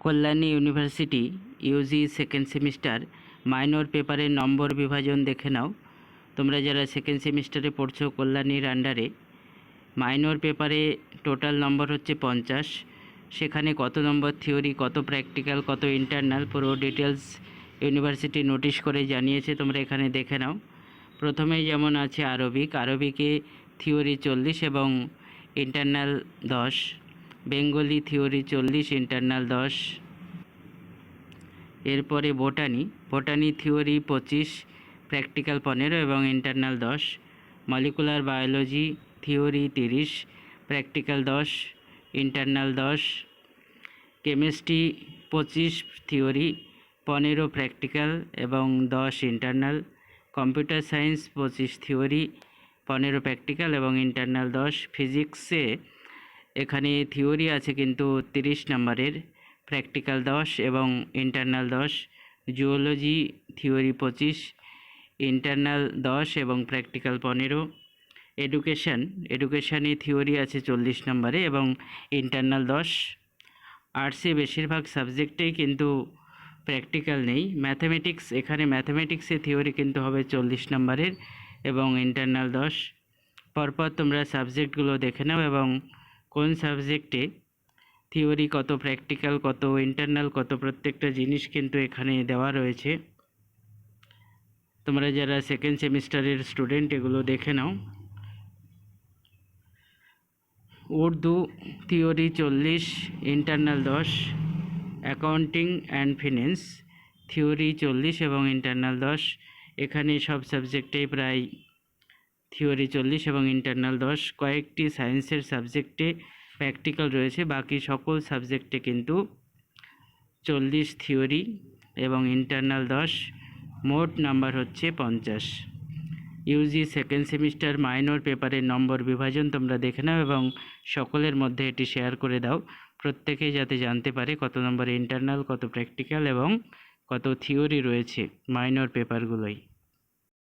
Kalyani university Yuji second semester minor পেপারের নম্বর বিভাজন দেখে নাও। তোমরা যারা সেকেন্ড সেমিস্টারে পড়ছো কল্যাণীর আন্ডারে, মাইনর পেপারে টোটাল নম্বর হচ্ছে 50। সেখানে কত নম্বর থিওরি, কত প্র্যাকটিক্যাল, কত ইন্টারনাল, পুরো ডিটেলস ইউনিভার্সিটি নোটিশ করে জানিয়েছে। তোমরা এখানে দেখে নাও। প্রথমেই যেমন আছে আরবিকে থিওরি 40 এবং ইন্টারনাল 10। Bengali theory 40, internal 10। এরপরে বোটানি থিওরি 25, প্র্যাকটিক্যাল 15 এবং internal 10। Molecular biology theory 30, practical 10, internal 10। Chemistry 25 theory, 15 practical এবং 10 internal. Computer science 25 theory, 15 practical এবং ইন্টারনাল 10। ফিজিক্সে এখানে থিওরি আছে কিন্তু 30 নম্বরের, প্র্যাকটিক্যাল 10 এবং ইন্টারনাল 10। জুওলজি থিওরি 25, ইন্টারনাল 10 এবং প্র্যাকটিক্যাল 15। এডুকেশানে থিওরি আছে 40 নম্বরে এবং ইন্টারনাল 10। আর্টসে বেশিরভাগ সাবজেক্টেই কিন্তু প্র্যাকটিক্যাল নেই। এখানে ম্যাথামেটিক্সে থিওরি কিন্তু হবে 40 নম্বরের এবং ইন্টারনাল 10। পরপর তোমরা সাবজেক্টগুলো দেখে নাও এবং কোন সাবজেক্টে থিওরি কত, প্র্যাকটিক্যাল কত, ইন্টারনাল কত, প্রত্যেকটা জিনিস কিন্তু এখানে দেওয়া রয়েছে। তোমরা যারা সেকেন্ড সেমিস্টারের স্টুডেন্ট এগুলো দেখে নাও। Urdu theory 40, internal 10। Accounting and finance theory 40 এবং ইন্টারনাল 10। এখানে সব সাবজেক্টেই প্রায় থিওরি 40 এবং ইন্টারনাল 10। কয়েকটি সায়েন্সের সাবজেক্টে প্র্যাকটিক্যাল রয়েছে, বাকি সকল সাবজেক্টে কিন্তু 40 থিওরি এবং ইন্টারনাল 10। মোট নাম্বার হচ্ছে 50। ইউজি সেকেন্ড সেমিস্টার মাইনর পেপারের নম্বর বিভাজন তোমরা দেখে নাও এবং সকলের মধ্যে এটি শেয়ার করে দাও, প্রত্যেকেই যাতে জানতে পারে কত নম্বর ইন্টারনাল, কত প্র্যাকটিক্যাল এবং কত থিওরি রয়েছে মাইনর পেপারগুলোই।